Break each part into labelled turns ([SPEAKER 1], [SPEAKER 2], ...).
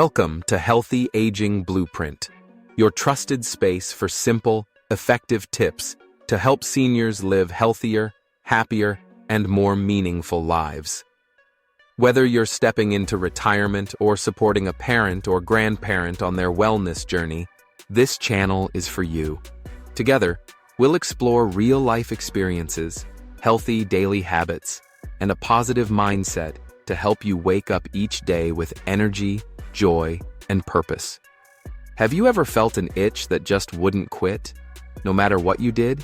[SPEAKER 1] Welcome to Healthy Aging Blueprint, your trusted space for simple, effective tips to help seniors live healthier, happier, and more meaningful lives. Whether you're stepping into retirement or supporting a parent or grandparent on their wellness journey, this channel is for you. Together, we'll explore real-life experiences, healthy daily habits, and a positive mindset to help you wake up each day with energy, joy, and purpose. Have you ever felt an itch that just wouldn't quit, no matter what you did?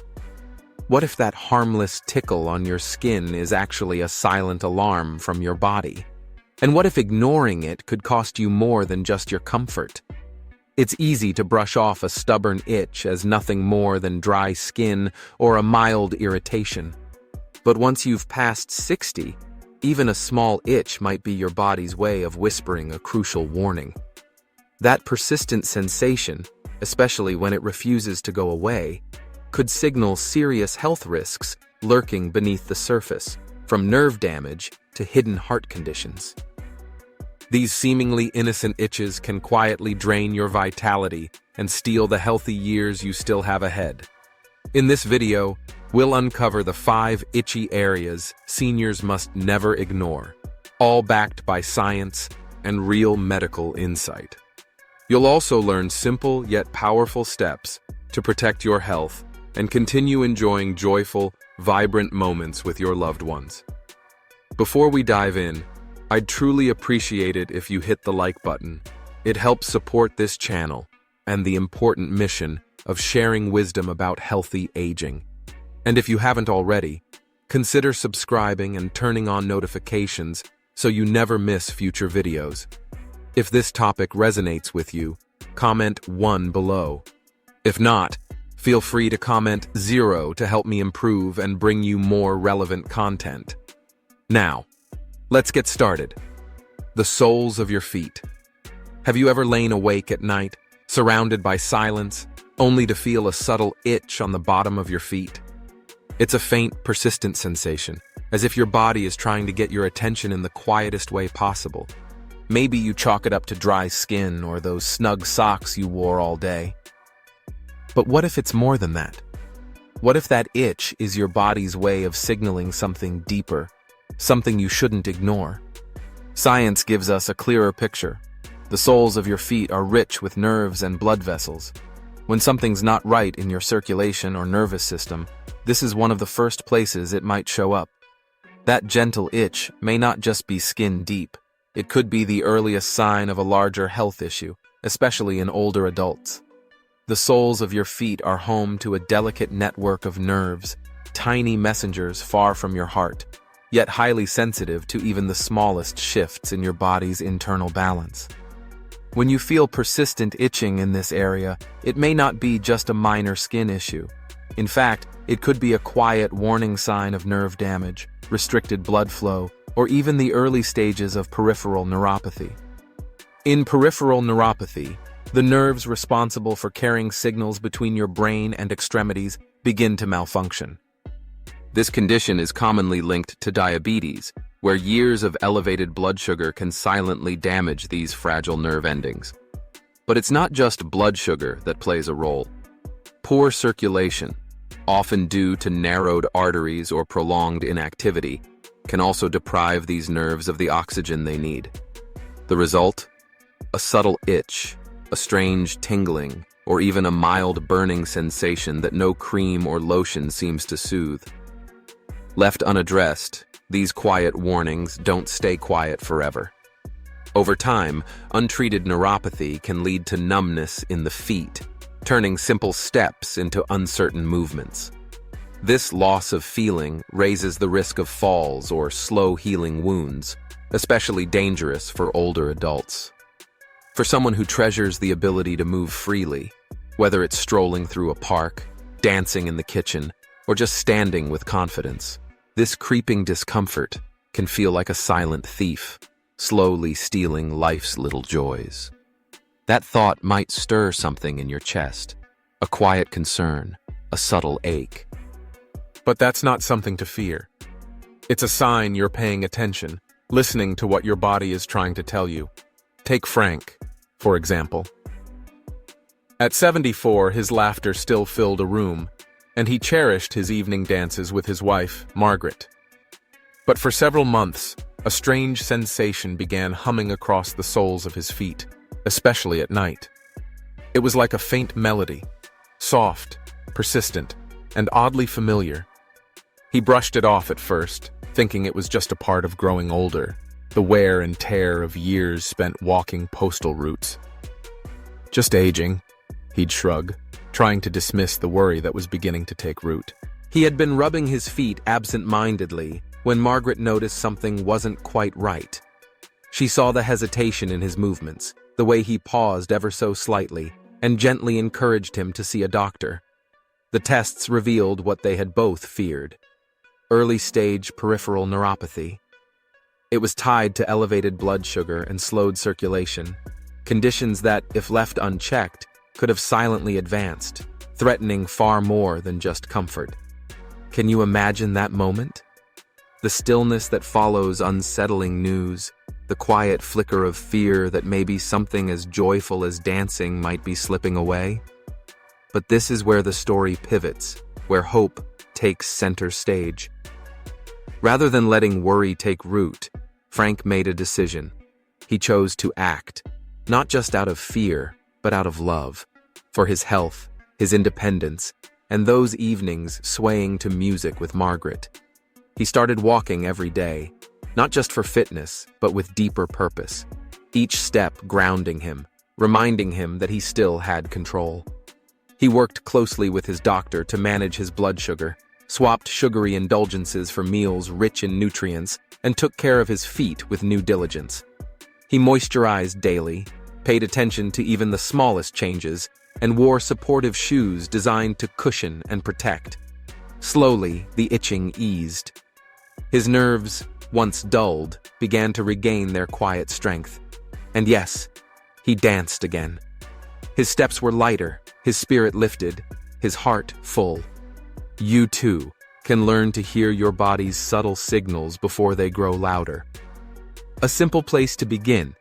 [SPEAKER 1] What if that harmless tickle on your skin is actually a silent alarm from your body? And what if ignoring it could cost you more than just your comfort? It's easy to brush off a stubborn itch as nothing more than dry skin or a mild irritation. But once you've passed 60, even a small itch might be your body's way of whispering a crucial warning. That persistent sensation, especially when it refuses to go away, could signal serious health risks lurking beneath the surface, from nerve damage to hidden heart conditions. These seemingly innocent itches can quietly drain your vitality and steal the healthy years you still have ahead. In this video, we'll uncover the 5 itchy areas seniors must never ignore, all backed by science and real medical insight. You'll also learn simple yet powerful steps to protect your health and continue enjoying joyful, vibrant moments with your loved ones. Before we dive in, I'd truly appreciate it if you hit the like button. It helps support this channel and the important mission of sharing wisdom about healthy aging. And if you haven't already, consider subscribing and turning on notifications so you never miss future videos. If this topic resonates with you, comment 1 below. If not, feel free to comment 0 to help me improve and bring you more relevant content. Now, let's get started. The soles of your feet. Have you ever lain awake at night, surrounded by silence, only to feel a subtle itch on the bottom of your feet? It's a faint, persistent sensation, as if your body is trying to get your attention in the quietest way possible. Maybe you chalk it up to dry skin or those snug socks you wore all day. But what if it's more than that? What if that itch is your body's way of signaling something deeper, something you shouldn't ignore? Science gives us a clearer picture. The soles of your feet are rich with nerves and blood vessels. When something's not right in your circulation or nervous system, this is one of the first places it might show up. That gentle itch may not just be skin deep. It could be the earliest sign of a larger health issue, especially in older adults. The soles of your feet are home to a delicate network of nerves, tiny messengers far from your heart, yet highly sensitive to even the smallest shifts in your body's internal balance. When you feel persistent itching in this area, it may not be just a minor skin issue. In fact, it could be a quiet warning sign of nerve damage, restricted blood flow, or even the early stages of peripheral neuropathy. In peripheral neuropathy, the nerves responsible for carrying signals between your brain and extremities begin to malfunction. This condition is commonly linked to diabetes, where years of elevated blood sugar can silently damage these fragile nerve endings. But it's not just blood sugar that plays a role. Poor circulation, often due to narrowed arteries or prolonged inactivity, can also deprive these nerves of the oxygen they need. The result? A subtle itch, a strange tingling, or even a mild burning sensation that no cream or lotion seems to soothe. Left unaddressed, these quiet warnings don't stay quiet forever. Over time, untreated neuropathy can lead to numbness in the feet, turning simple steps into uncertain movements. This loss of feeling raises the risk of falls or slow-healing wounds, especially dangerous for older adults. For someone who treasures the ability to move freely, whether it's strolling through a park, dancing in the kitchen, or just standing with confidence, this creeping discomfort can feel like a silent thief, slowly stealing life's little joys. That thought might stir something in your chest, a quiet concern, a subtle ache. But that's not something to fear. It's a sign you're paying attention, listening to what your body is trying to tell you. Take Frank, for example. At 74, his laughter still filled a room, and he cherished his evening dances with his wife, Margaret. But for several months, a strange sensation began humming across the soles of his feet, especially at night. It was like a faint melody, soft, persistent, and oddly familiar. He brushed it off at first, thinking it was just a part of growing older, the wear and tear of years spent walking postal routes. Just aging, he'd shrug, trying to dismiss the worry that was beginning to take root. He had been rubbing his feet absent-mindedly when Margaret noticed something wasn't quite right. She saw the hesitation in his movements, the way he paused ever so slightly, and gently encouraged him to see a doctor. The tests revealed what they had both feared: early-stage peripheral neuropathy. It was tied to elevated blood sugar and slowed circulation, conditions that, if left unchecked, could have silently advanced, threatening far more than just comfort. Can you imagine that moment? The stillness that follows unsettling news, the quiet flicker of fear that maybe something as joyful as dancing might be slipping away? But this is where the story pivots, where hope takes center stage. Rather than letting worry take root, Frank made a decision. He chose to act, not just out of fear, but out of love, for his health, his independence, and those evenings swaying to music with Margaret. He started walking every day, not just for fitness, but with deeper purpose, each step grounding him, reminding him that he still had control. He worked closely with his doctor to manage his blood sugar, swapped sugary indulgences for meals rich in nutrients, and took care of his feet with new diligence. He moisturized daily, paid attention to even the smallest changes, and wore supportive shoes designed to cushion and protect. Slowly, the itching eased. His nerves, once dulled, began to regain their quiet strength. And yes, he danced again. His steps were lighter, his spirit lifted, his heart full. You too can learn to hear your body's subtle signals before they grow louder. A simple place to begin.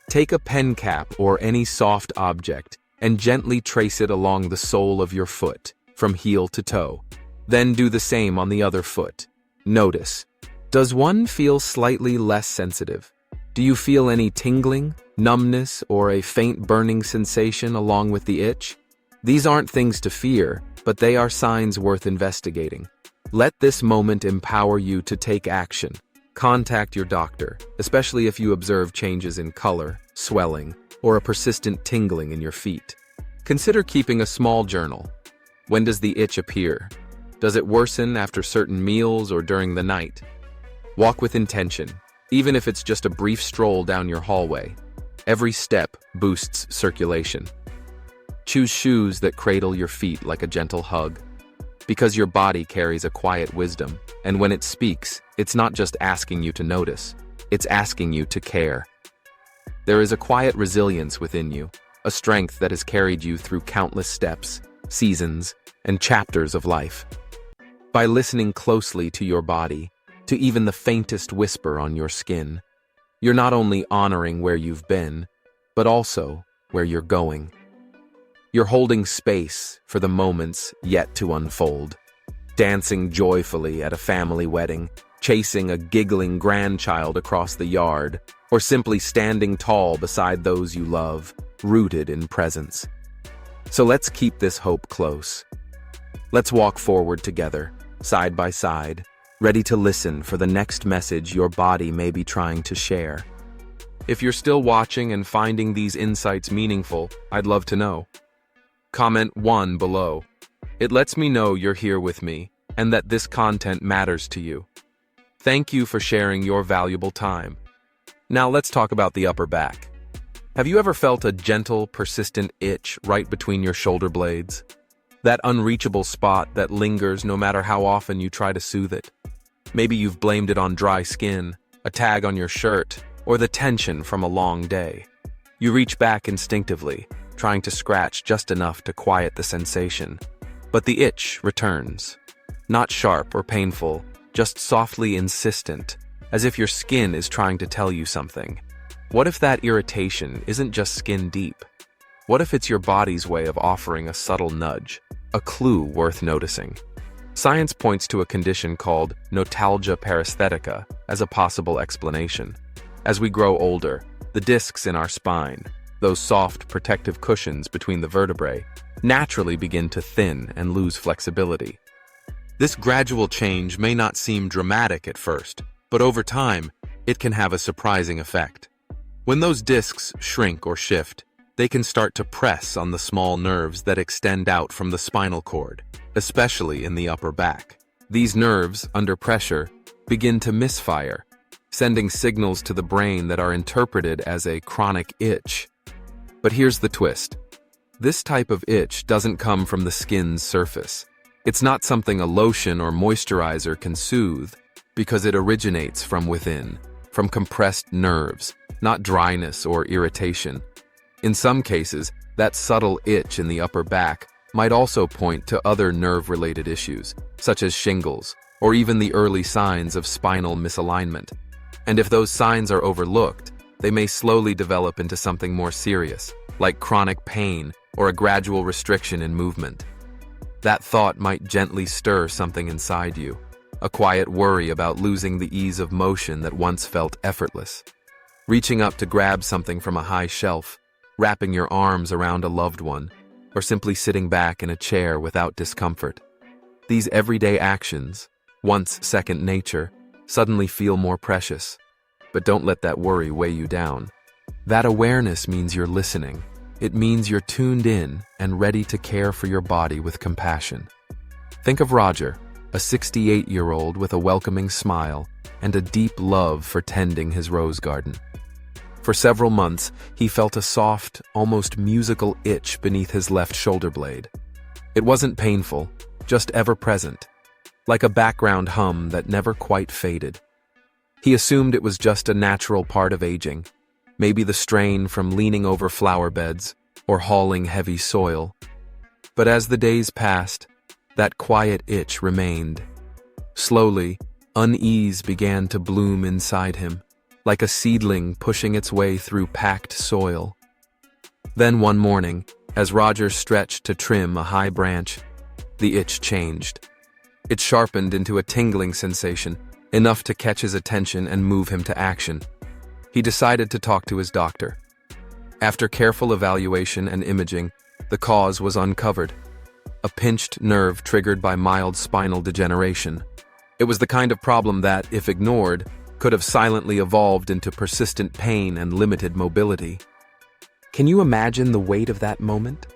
[SPEAKER 1] Take a pen cap or any soft object and gently trace it along the sole of your foot, from heel to toe. Then do the same on the other foot. Notice, does one feel slightly less sensitive? Do you feel any tingling, numbness, or a faint burning sensation along with the itch? These aren't things to fear, but they are signs worth investigating. Let this moment empower you to take action. Contact your doctor, especially if you observe changes in color, swelling, or a persistent tingling in your feet. Consider keeping a small journal. When does the itch appear? Does it worsen after certain meals or during the night? Walk with intention, even if it's just a brief stroll down your hallway. Every step boosts circulation. Choose shoes that cradle your feet like a gentle hug, because your body carries a quiet wisdom, and when it speaks, it's not just asking you to notice, it's asking you to care. There is a quiet resilience within you, a strength that has carried you through countless steps, seasons, and chapters of life. By listening closely to your body, to even the faintest whisper on your skin, you're not only honoring where you've been, but also where you're going. You're holding space for the moments yet to unfold, dancing joyfully at a family wedding, chasing a giggling grandchild across the yard, or simply standing tall beside those you love, rooted in presence. So let's keep this hope close. Let's walk forward together, side by side, ready to listen for the next message your body may be trying to share. If you're still watching and finding these insights meaningful, I'd love to know. Comment 1 below. It lets me know you're here with me and that this content matters to you. Thank you for sharing your valuable time. Now let's talk about the upper back. Have you ever felt a gentle, persistent itch right between your shoulder blades? That unreachable spot that lingers no matter how often you try to soothe it. Maybe you've blamed it on dry skin, a tag on your shirt, or the tension from a long day. You reach back instinctively, trying to scratch just enough to quiet the sensation. But the itch returns. Not sharp or painful, just softly insistent, as if your skin is trying to tell you something. What if that irritation isn't just skin deep? What if it's your body's way of offering a subtle nudge, a clue worth noticing? Science points to a condition called notalgia paresthetica as a possible explanation. As we grow older, the discs in our spine, those soft, protective cushions between the vertebrae, naturally begin to thin and lose flexibility. This gradual change may not seem dramatic at first, but over time, it can have a surprising effect. When those discs shrink or shift, they can start to press on the small nerves that extend out from the spinal cord, especially in the upper back. These nerves, under pressure, begin to misfire, sending signals to the brain that are interpreted as a chronic itch. But here's the twist. This type of itch doesn't come from the skin's surface. It's not something a lotion or moisturizer can soothe, because it originates from within, from compressed nerves, not dryness or irritation. In some cases, that subtle itch in the upper back might also point to other nerve-related issues, such as shingles, or even the early signs of spinal misalignment. And if those signs are overlooked, they may slowly develop into something more serious, like chronic pain or a gradual restriction in movement. That thought might gently stir something inside you, a quiet worry about losing the ease of motion that once felt effortless. Reaching up to grab something from a high shelf, wrapping your arms around a loved one, or simply sitting back in a chair without discomfort. These everyday actions, once second nature, suddenly feel more precious. But don't let that worry weigh you down. That awareness means you're listening. It means you're tuned in and ready to care for your body with compassion. Think of Roger, a 68-year-old with a welcoming smile and a deep love for tending his rose garden. For several months, he felt a soft, almost musical itch beneath his left shoulder blade. It wasn't painful, just ever-present, like a background hum that never quite faded. He assumed it was just a natural part of aging, maybe the strain from leaning over flower beds or hauling heavy soil. But as the days passed, that quiet itch remained. Slowly, unease began to bloom inside him, like a seedling pushing its way through packed soil. Then one morning, as Roger stretched to trim a high branch, the itch changed. It sharpened into a tingling sensation, enough to catch his attention and move him to action. He decided to talk to his doctor. After careful evaluation and imaging, the cause was uncovered: a pinched nerve triggered by mild spinal degeneration. It was the kind of problem that, if ignored, could have silently evolved into persistent pain and limited mobility. Can you imagine the weight of that moment?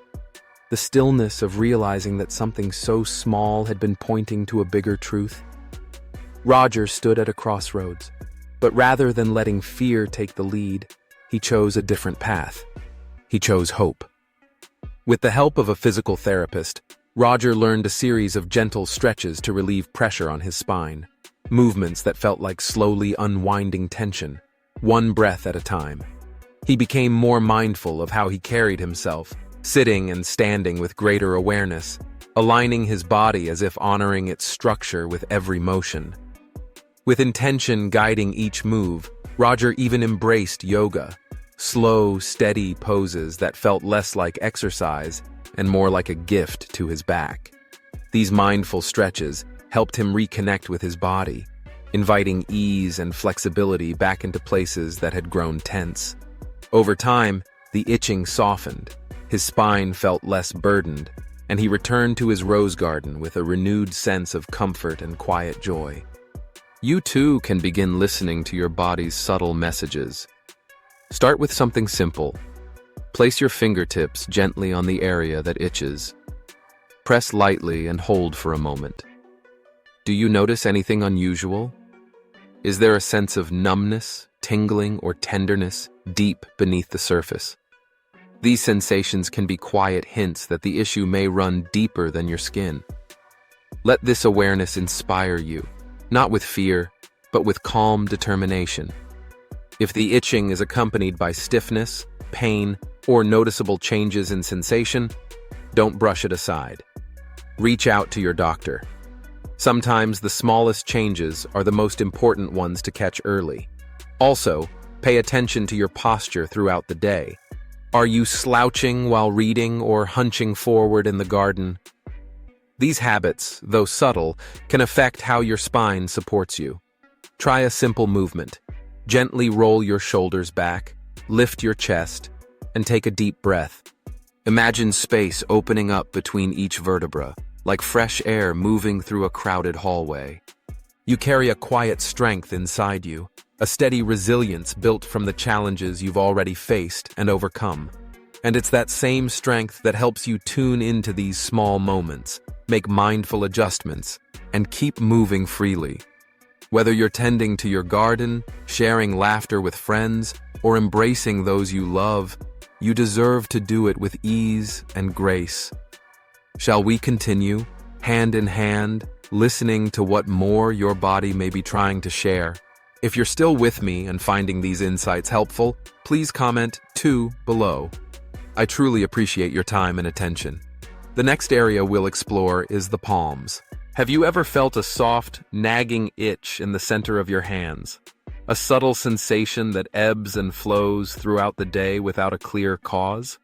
[SPEAKER 1] The stillness of realizing that something so small had been pointing to a bigger truth? Roger stood at a crossroads, but rather than letting fear take the lead, he chose a different path. He chose hope. With the help of a physical therapist, Roger learned a series of gentle stretches to relieve pressure on his spine, movements that felt like slowly unwinding tension, one breath at a time. He became more mindful of how he carried himself, sitting and standing with greater awareness, aligning his body as if honoring its structure with every motion. With intention guiding each move, Roger even embraced yoga, slow, steady poses that felt less like exercise and more like a gift to his back. These mindful stretches helped him reconnect with his body, inviting ease and flexibility back into places that had grown tense. Over time, the itching softened, his spine felt less burdened, and he returned to his rose garden with a renewed sense of comfort and quiet joy. You too can begin listening to your body's subtle messages. Start with something simple. Place your fingertips gently on the area that itches. Press lightly and hold for a moment. Do you notice anything unusual? Is there a sense of numbness, tingling, or tenderness deep beneath the surface? These sensations can be quiet hints that the issue may run deeper than your skin. Let this awareness inspire you, not with fear, but with calm determination. If the itching is accompanied by stiffness, pain, or noticeable changes in sensation, don't brush it aside. Reach out to your doctor. Sometimes the smallest changes are the most important ones to catch early. Also, Pay attention to your posture throughout the day. Are you slouching while reading or hunching forward in the garden? These habits, though subtle, can affect how your spine supports you. Try a simple movement. Gently roll your shoulders back, lift your chest, and take a deep breath. Imagine space opening up between each vertebra, like fresh air moving through a crowded hallway. You carry a quiet strength inside you, a steady resilience built from the challenges you've already faced and overcome. And it's that same strength that helps you tune into these small moments, make mindful adjustments, and keep moving freely. Whether you're tending to your garden, sharing laughter with friends, or embracing those you love, you deserve to do it with ease and grace. Shall we continue, hand in hand, listening to what more your body may be trying to share? If you're still with me and finding these insights helpful, please comment 2 below. I truly appreciate your time and attention. The next area we'll explore is the palms. Have you ever felt a soft, nagging itch in the center of your hands? A subtle sensation that ebbs and flows throughout the day without a clear cause?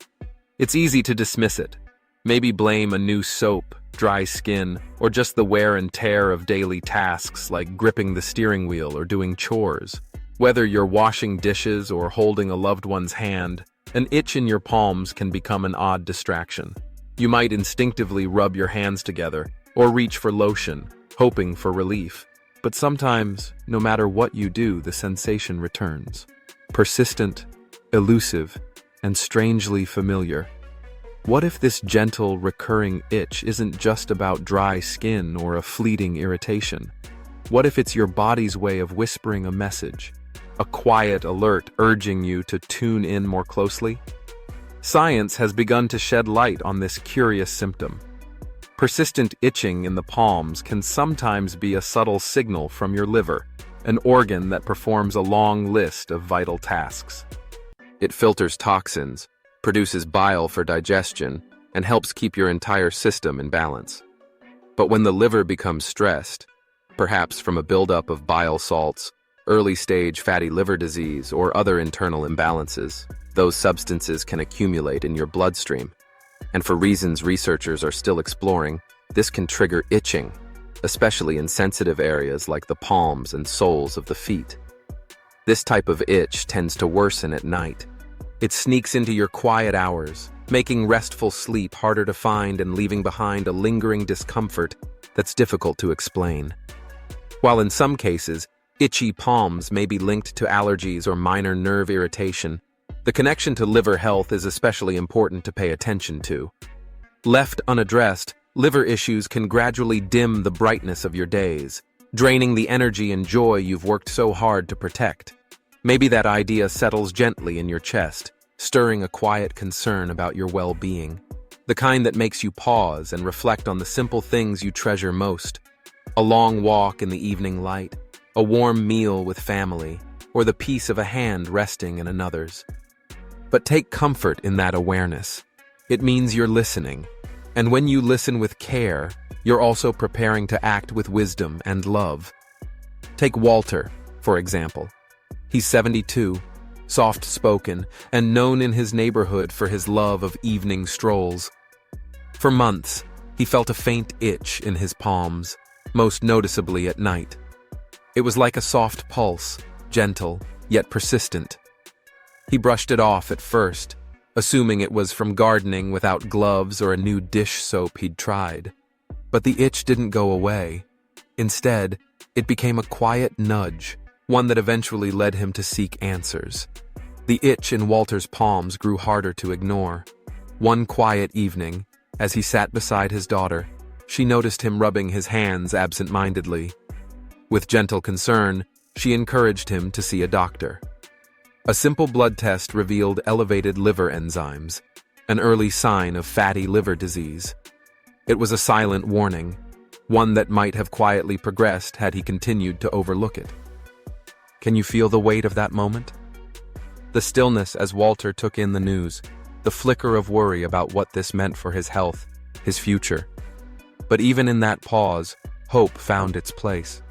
[SPEAKER 1] It's easy to dismiss it. Maybe blame a new soap, dry skin, or just the wear and tear of daily tasks like gripping the steering wheel or doing chores. Whether you're washing dishes or holding a loved one's hand, an itch in your palms can become an odd distraction. You might instinctively rub your hands together or reach for lotion, hoping for relief. But sometimes, no matter what you do, the sensation returns. Persistent, elusive, and strangely familiar. What if this gentle, recurring itch isn't just about dry skin or a fleeting irritation? What if it's your body's way of whispering a message? A quiet alert urging you to tune in more closely? Science has begun to shed light on this curious symptom. Persistent itching in the palms can sometimes be a subtle signal from your liver, an organ that performs a long list of vital tasks. It filters toxins, produces bile for digestion, and helps keep your entire system in balance. But when the liver becomes stressed, perhaps from a buildup of bile salts, early-stage fatty liver disease, or other internal imbalances, those substances can accumulate in your bloodstream. And for reasons researchers are still exploring, this can trigger itching, especially in sensitive areas like the palms and soles of the feet. This type of itch tends to worsen at night. It sneaks into your quiet hours, making restful sleep harder to find and leaving behind a lingering discomfort that's difficult to explain. While in some cases, itchy palms may be linked to allergies or minor nerve irritation, the connection to liver health is especially important to pay attention to. Left unaddressed, liver issues can gradually dim the brightness of your days, draining the energy and joy you've worked so hard to protect. Maybe that idea settles gently in your chest, stirring a quiet concern about your well-being, the kind that makes you pause and reflect on the simple things you treasure most. A long walk in the evening light, a warm meal with family, or the peace of a hand resting in another's. But take comfort in that awareness. It means you're listening. And when you listen with care, you're also preparing to act with wisdom and love. Take Walter, for example. He's 72, soft-spoken, and known in his neighborhood for his love of evening strolls. For months, he felt a faint itch in his palms, most noticeably at night. It was like a soft pulse, gentle, yet persistent. He brushed it off at first, assuming it was from gardening without gloves or a new dish soap he'd tried. But the itch didn't go away. Instead, it became a quiet nudge, one that eventually led him to seek answers. The itch in Walter's palms grew harder to ignore. One quiet evening, as he sat beside his daughter, she noticed him rubbing his hands absent-mindedly. With gentle concern, she encouraged him to see a doctor. A simple blood test revealed elevated liver enzymes, an early sign of fatty liver disease. It was a silent warning, one that might have quietly progressed had he continued to overlook it. Can you feel the weight of that moment? The stillness as Walter took in the news, the flicker of worry about what this meant for his health, his future. But even in that pause, hope found its place.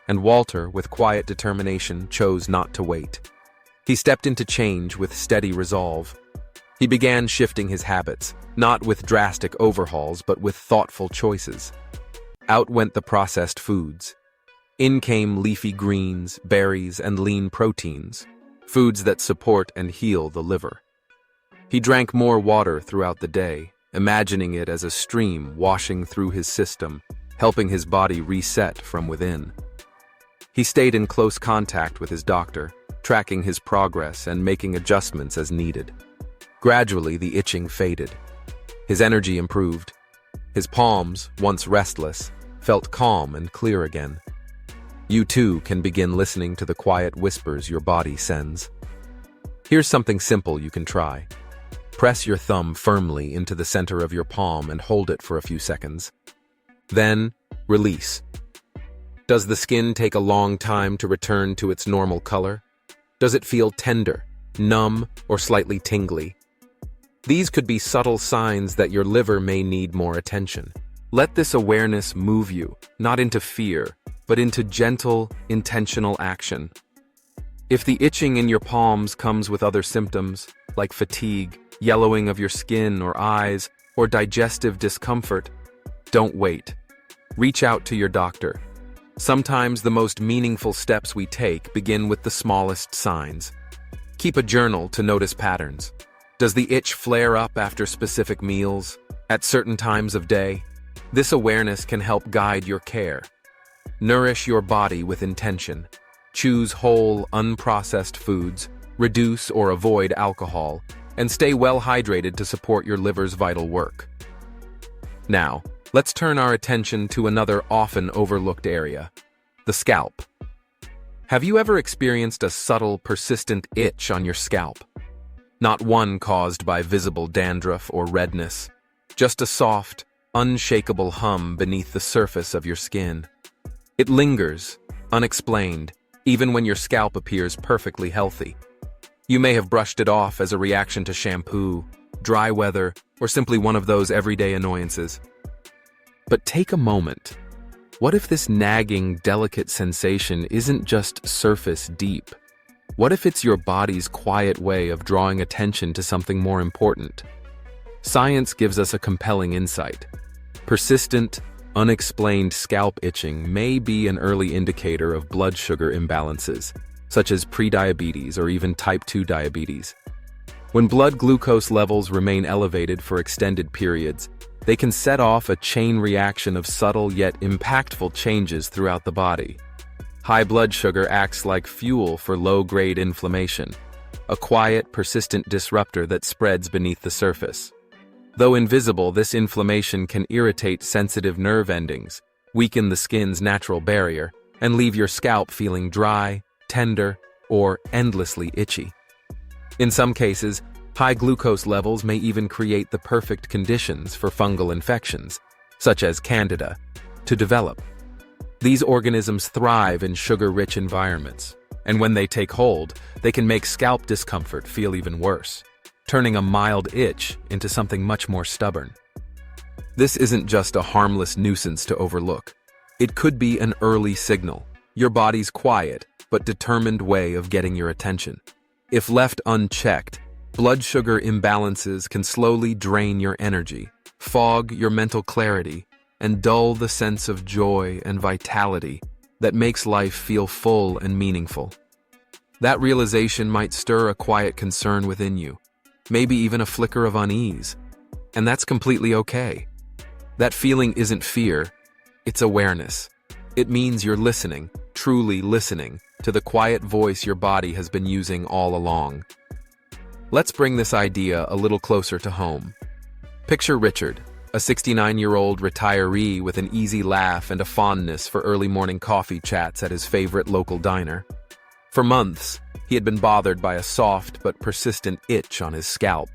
[SPEAKER 1] And Walter, with quiet determination, chose not to wait. He stepped into change with steady resolve. He began shifting his habits, not with drastic overhauls, but with thoughtful choices. Out went the processed foods. In came leafy greens, berries, and lean proteins, foods that support and heal the liver. He drank more water throughout the day, imagining it as a stream washing through his system, helping his body reset from within. He stayed in close contact with his doctor, tracking his progress and making adjustments as needed. Gradually, the itching faded. His energy improved. His palms, once restless, felt calm and clear again. You too can begin listening to the quiet whispers your body sends. Here's something simple you can try. Press your thumb firmly into the center of your palm and hold it for a few seconds. Then, release. Does the skin take a long time to return to its normal color? Does it feel tender, numb, or slightly tingly? These could be subtle signs that your liver may need more attention. Let this awareness move you, not into fear, but into gentle, intentional action. If the itching in your palms comes with other symptoms, like fatigue, yellowing of your skin or eyes, or digestive discomfort, don't wait. Reach out to your doctor. Sometimes the most meaningful steps we take begin with the smallest signs. Keep a journal to notice patterns. Does the itch flare up after specific meals, at certain times of day? This awareness can help guide your care. Nourish your body with intention. Choose whole, unprocessed foods, reduce or avoid alcohol, and stay well hydrated to support your liver's vital work. Now, let's turn our attention to another often overlooked area, the scalp. Have you ever experienced a subtle, persistent itch on your scalp? Not one caused by visible dandruff or redness, just a soft, unshakable hum beneath the surface of your skin. It lingers, unexplained, even when your scalp appears perfectly healthy. You may have brushed it off as a reaction to shampoo, dry weather, or simply one of those everyday annoyances. But take a moment. What if this nagging, delicate sensation isn't just surface deep? What if it's your body's quiet way of drawing attention to something more important? Science gives us a compelling insight. Persistent, unexplained scalp itching may be an early indicator of blood sugar imbalances, such as prediabetes or even type 2 diabetes. When blood glucose levels remain elevated for extended periods, they can set off a chain reaction of subtle yet impactful changes throughout the body. High blood sugar acts like fuel for low-grade inflammation, a quiet, persistent disruptor that spreads beneath the surface. Though invisible, this inflammation can irritate sensitive nerve endings, weaken the skin's natural barrier, and leave your scalp feeling dry, tender, or endlessly itchy. In some cases, high glucose levels may even create the perfect conditions for fungal infections, such as Candida, to develop. These organisms thrive in sugar-rich environments, and when they take hold, they can make scalp discomfort feel even worse, turning a mild itch into something much more stubborn. This isn't just a harmless nuisance to overlook. It could be an early signal, your body's quiet but determined way of getting your attention. If left unchecked, blood sugar imbalances can slowly drain your energy, fog your mental clarity, and dull the sense of joy and vitality that makes life feel full and meaningful. That realization might stir a quiet concern within you, maybe even a flicker of unease, and that's completely okay. That feeling isn't fear, it's awareness. It means you're listening, truly listening, to the quiet voice your body has been using all along. Let's bring this idea a little closer to home. Picture Richard, a 69-year-old retiree with an easy laugh and a fondness for early morning coffee chats at his favorite local diner. For months, he had been bothered by a soft but persistent itch on his scalp.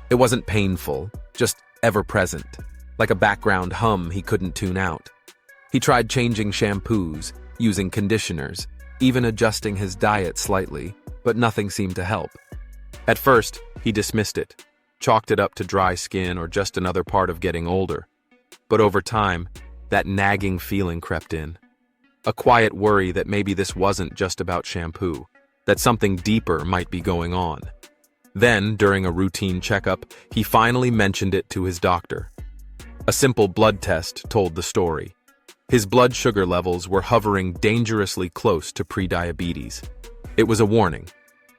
[SPEAKER 1] It wasn't painful, just ever-present, like a background hum he couldn't tune out. He tried changing shampoos, using conditioners, even adjusting his diet slightly, but nothing seemed to help. At first, he dismissed it, chalked it up to dry skin or just another part of getting older. But over time, that nagging feeling crept in. A quiet worry that maybe this wasn't just about shampoo. that something deeper might be going on. Then, during a routine checkup, he finally mentioned it to his doctor. A simple blood test told the story. His blood sugar levels were hovering dangerously close to prediabetes. It was a warning,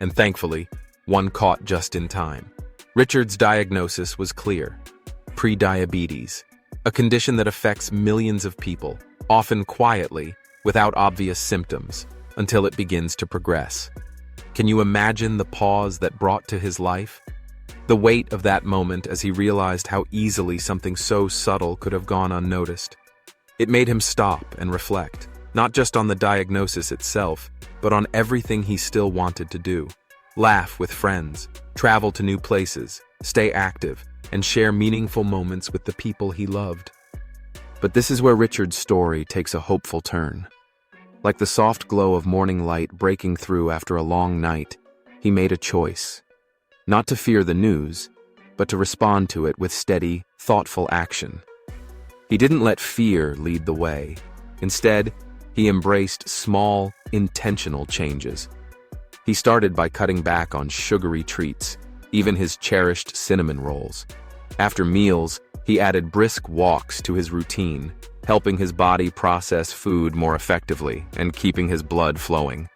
[SPEAKER 1] and thankfully, one caught just in time. Richard's diagnosis was clear: prediabetes, a condition that affects millions of people, often quietly, without obvious symptoms, until it begins to progress. Can you imagine the pause that brought to his life? The weight of that moment as he realized how easily something so subtle could have gone unnoticed. It made him stop and reflect, not just on the diagnosis itself, but on everything he still wanted to do. Laugh with friends, travel to new places, stay active, and share meaningful moments with the people he loved. But this is where Richard's story takes a hopeful turn. Like the soft glow of morning light breaking through after a long night, he made a choice. Not to fear the news, but to respond to it with steady, thoughtful action. He didn't let fear lead the way. Instead, he embraced small, intentional changes. He started by cutting back on sugary treats, even his cherished cinnamon rolls. After meals, he added brisk walks to his routine, helping his body process food more effectively and keeping his blood flowing.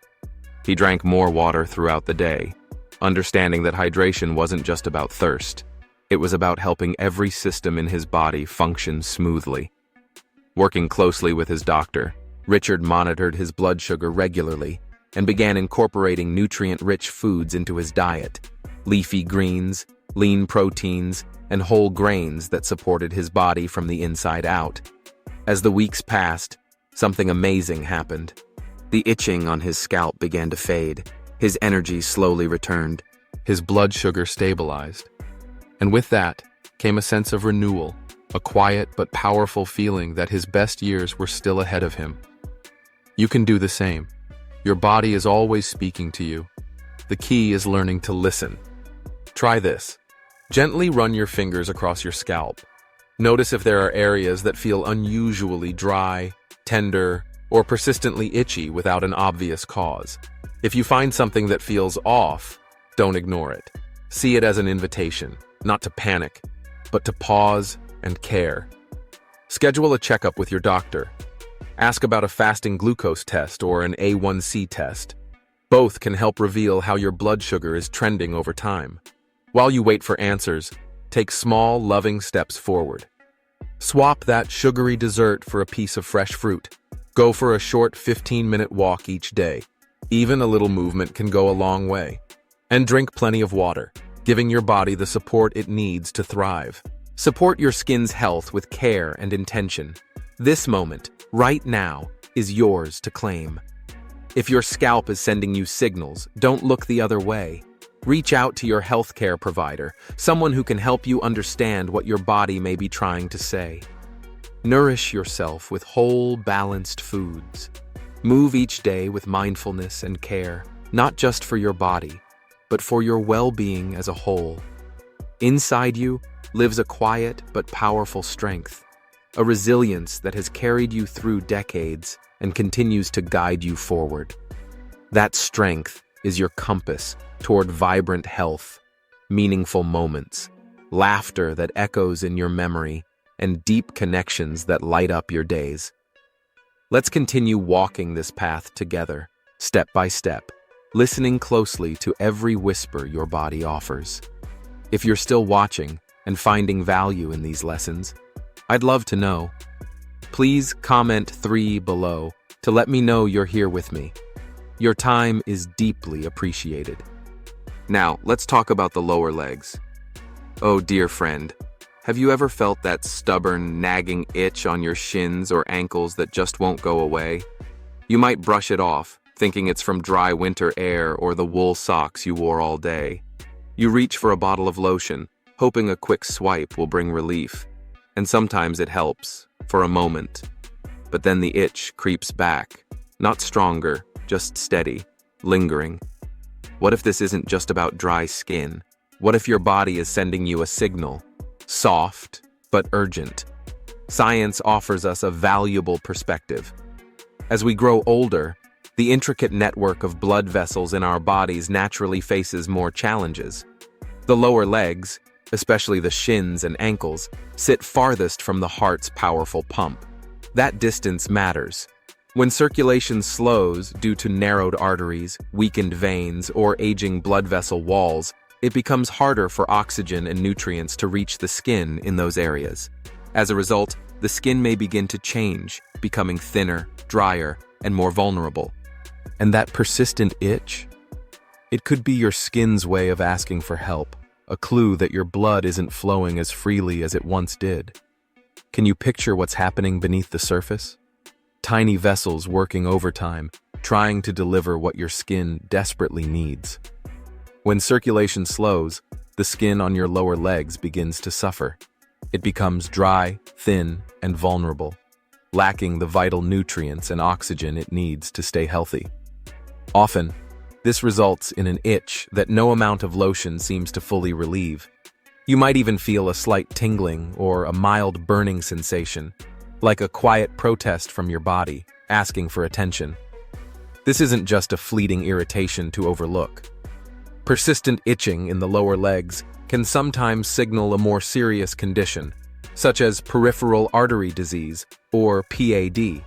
[SPEAKER 1] He drank more water throughout the day, understanding that hydration wasn't just about thirst. It was about helping every system in his body function smoothly. Working closely with his doctor, Richard monitored his blood sugar regularly and began incorporating nutrient-rich foods into his diet: leafy greens, lean proteins, and whole grains that supported his body from the inside out. As the weeks passed, something amazing happened. The itching on his scalp began to fade. His energy slowly returned. His blood sugar stabilized. And with that came a sense of renewal, a quiet but powerful feeling that his best years were still ahead of him. You can do the same. Your body is always speaking to you. The key is learning to listen. Try this. Gently run your fingers across your scalp. Notice if there are areas that feel unusually dry, tender, or persistently itchy without an obvious cause. If you find something that feels off, don't ignore it. See it as an invitation, not to panic, but to pause and care. Schedule a checkup with your doctor. Ask about a fasting glucose test or an A1C test. Both can help reveal how your blood sugar is trending over time. While you wait for answers, take small, loving steps forward. Swap that sugary dessert for a piece of fresh fruit. Go for a short 15-minute walk each day. Even a little movement can go a long way. And drink plenty of water, giving your body the support it needs to thrive. Support your skin's health with care and intention. This moment, right now, is yours to claim. If your scalp is sending you signals, don't look the other way. Reach out to your healthcare provider, someone who can help you understand what your body may be trying to say. Nourish yourself with whole, balanced foods. Move each day with mindfulness and care, not just for your body, but for your well-being as a whole. Inside you lives a quiet but powerful strength, a resilience that has carried you through decades and continues to guide you forward. That strength is your compass toward vibrant health, meaningful moments, laughter that echoes in your memory, and deep connections that light up your days. Let's continue walking this path together, step by step, listening closely to every whisper your body offers. If you're still watching and finding value in these lessons, I'd love to know. Please comment 3 below to let me know you're here with me. Your time is deeply appreciated. Now, let's talk about the lower legs. Oh, dear friend, have you ever felt that stubborn, nagging itch on your shins or ankles that just won't go away? You might brush it off, thinking it's from dry winter air or the wool socks you wore all day. You reach for a bottle of lotion, hoping a quick swipe will bring relief. And sometimes it helps, for a moment. But then the itch creeps back, not stronger, just steady, lingering. What if this isn't just about dry skin? What if your body is sending you a signal? Soft, but urgent. Science offers us a valuable perspective. As we grow older, The intricate network of blood vessels in our bodies naturally faces more challenges. The lower legs, especially the shins and ankles, sit farthest from the heart's powerful pump. That distance matters. When circulation slows due to narrowed arteries, weakened veins, or aging blood vessel walls, it becomes harder for oxygen and nutrients to reach the skin in those areas. As a result, the skin may begin to change, becoming thinner, drier, and more vulnerable. And that persistent itch? It could be your skin's way of asking for help, a clue that your blood isn't flowing as freely as it once did. Can you picture what's happening beneath the surface? Tiny vessels working overtime, trying to deliver what your skin desperately needs. When circulation slows, the skin on your lower legs begins to suffer. It becomes dry, thin, and vulnerable, lacking the vital nutrients and oxygen it needs to stay healthy. Often, this results in an itch that no amount of lotion seems to fully relieve. You might even feel a slight tingling or a mild burning sensation, like a quiet protest from your body, asking for attention. This isn't just a fleeting irritation to overlook. Persistent itching in the lower legs can sometimes signal a more serious condition, such as peripheral artery disease, or PAD.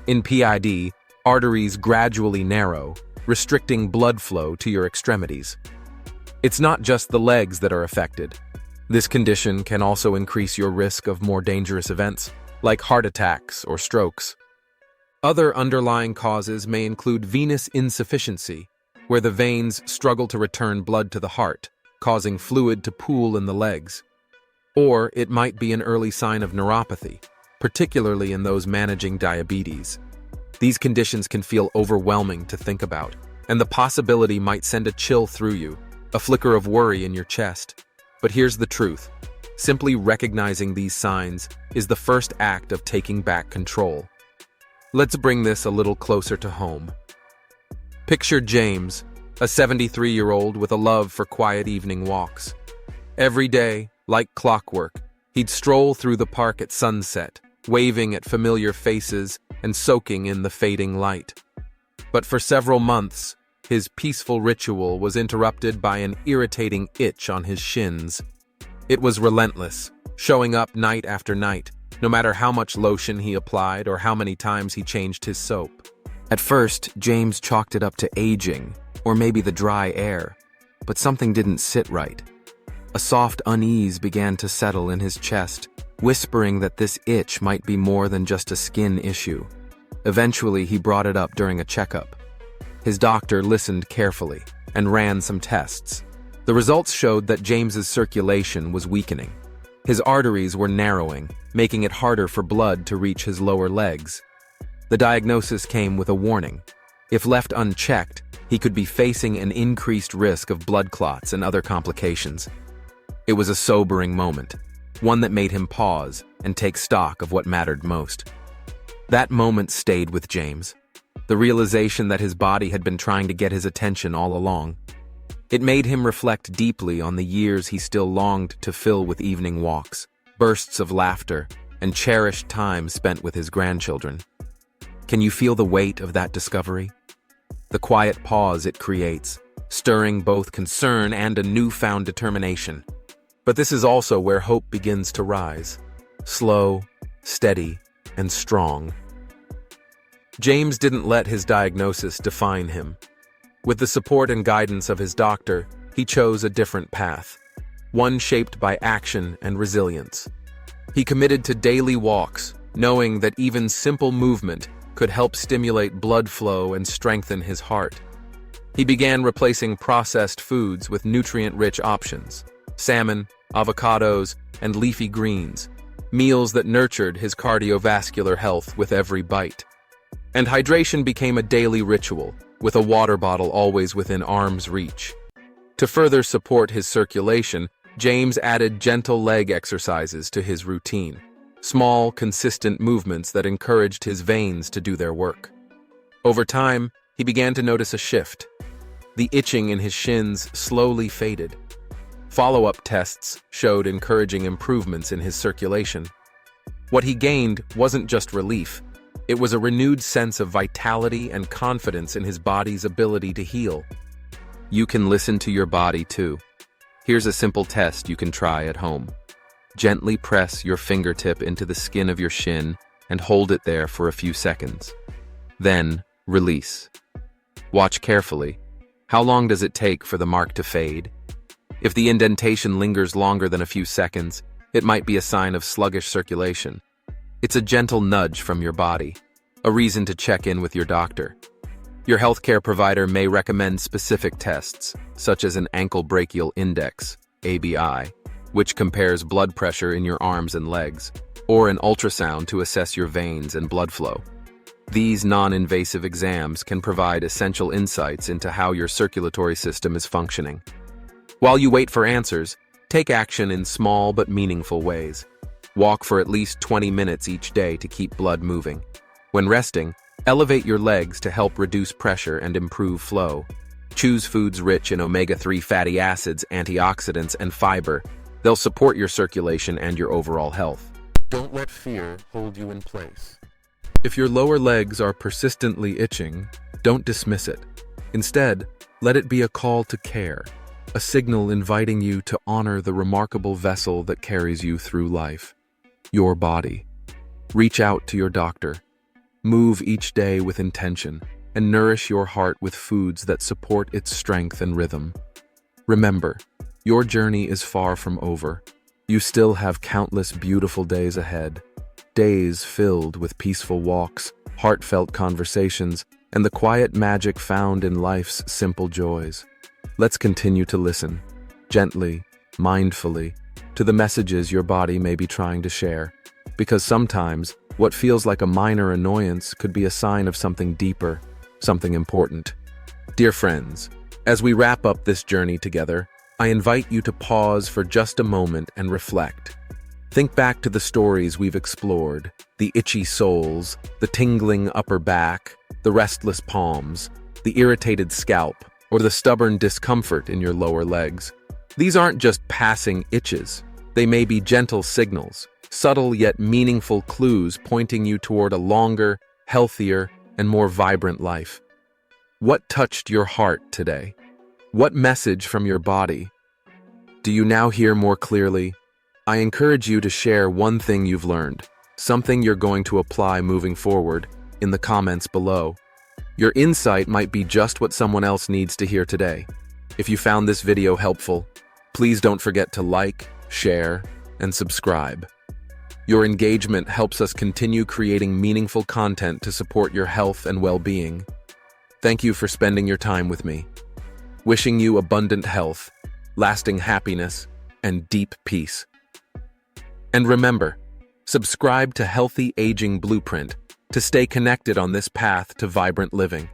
[SPEAKER 1] In PID, arteries gradually narrow, restricting blood flow to your extremities. It's not just the legs that are affected. This condition can also increase your risk of more dangerous events, like heart attacks or strokes. Other underlying causes may include venous insufficiency, where the veins struggle to return blood to the heart, causing fluid to pool in the legs. Or it might be an early sign of neuropathy, particularly in those managing diabetes. These conditions can feel overwhelming to think about, and the possibility might send a chill through you, a flicker of worry in your chest. But here's the truth. Simply recognizing these signs is the first act of taking back control. Let's bring this a little closer to home. Picture James, a 73-year-old with a love for quiet evening walks. Every day, like clockwork, he'd stroll through the park at sunset, waving at familiar faces and soaking in the fading light. But for several months, his peaceful ritual was interrupted by an irritating itch on his shins. It was relentless, showing up night after night, no matter how much lotion he applied or how many times he changed his soap. At first, James chalked it up to aging, or maybe the dry air, but something didn't sit right. A soft unease began to settle in his chest, whispering that this itch might be more than just a skin issue. Eventually, he brought it up during a checkup. His doctor listened carefully and ran some tests. The results showed that James's circulation was weakening. His arteries were narrowing, making it harder for blood to reach his lower legs. The diagnosis came with a warning. If left unchecked, he could be facing an increased risk of blood clots and other complications. It was a sobering moment, one that made him pause and take stock of what mattered most. That moment stayed with James, the realization that his body had been trying to get his attention all along. It made him reflect deeply on the years he still longed to fill with evening walks, bursts of laughter, and cherished time spent with his grandchildren. Can you feel the weight of that discovery? The quiet pause it creates, stirring both concern and a newfound determination. But this is also where hope begins to rise. Slow, steady, and strong. James didn't let his diagnosis define him. With the support and guidance of his doctor, he chose a different path, one shaped by action and resilience. He committed to daily walks, knowing that even simple movement could help stimulate blood flow and strengthen his heart. He began replacing processed foods with nutrient-rich options: salmon, avocados, and leafy greens, meals that nurtured his cardiovascular health with every bite. And hydration became a daily ritual, with a water bottle always within arm's reach. To further support his circulation, James added gentle leg exercises to his routine, small, consistent movements that encouraged his veins to do their work. Over time, he began to notice a shift. The itching in his shins slowly faded. Follow-up tests showed encouraging improvements in his circulation. What he gained wasn't just relief, It was a renewed sense of vitality and confidence in his body's ability to heal. You can listen to your body too. Here's a simple test you can try at home. Gently press your fingertip into the skin of your shin and hold it there for a few seconds. Then, release. Watch carefully. How long does it take for the mark to fade? If the indentation lingers longer than a few seconds, it might be a sign of sluggish circulation. It's a gentle nudge from your body, a reason to check in with your doctor. Your healthcare provider may recommend specific tests, such as an ankle brachial index, ABI, which compares blood pressure in your arms and legs, or an ultrasound to assess your veins and blood flow. These non-invasive exams can provide essential insights into how your circulatory system is functioning. While you wait for answers, take action in small but meaningful ways. Walk for at least 20 minutes each day to keep blood moving. When resting, elevate your legs to help reduce pressure and improve flow. Choose foods rich in omega-3 fatty acids, antioxidants, and fiber. They'll support your circulation and your overall health. Don't let fear hold you in place. If your lower legs are persistently itching, don't dismiss it. Instead, let it be a call to care, a signal inviting you to honor the remarkable vessel that carries you through life, your body. Reach out to your doctor. Move each day with intention and nourish your heart with foods that support its strength and rhythm. Remember, your journey is far from over. You still have countless beautiful days ahead. Days filled with peaceful walks, heartfelt conversations, and the quiet magic found in life's simple joys. Let's continue to listen, gently, mindfully, to the messages your body may be trying to share, because sometimes what feels like a minor annoyance could be a sign of something deeper, something important. Dear friends, as we wrap up this journey together, I invite you to pause for just a moment and reflect. Think back to the stories we've explored, the itchy soles, the tingling upper back, the restless palms, the irritated scalp, or the stubborn discomfort in your lower legs. These aren't just passing itches. They may be gentle signals, subtle yet meaningful clues pointing you toward a longer, healthier, and more vibrant life. What touched your heart today? What message from your body? Do you now hear more clearly? I encourage you to share one thing you've learned, something you're going to apply moving forward, in the comments below. Your insight might be just what someone else needs to hear today. If you found this video helpful, please don't forget to like, share, and subscribe. Your engagement helps us continue creating meaningful content to support your health and well-being. Thank you for spending your time with me. Wishing you abundant health, lasting happiness, and deep peace. And remember, subscribe to Healthy Aging Blueprint to stay connected on this path to vibrant living.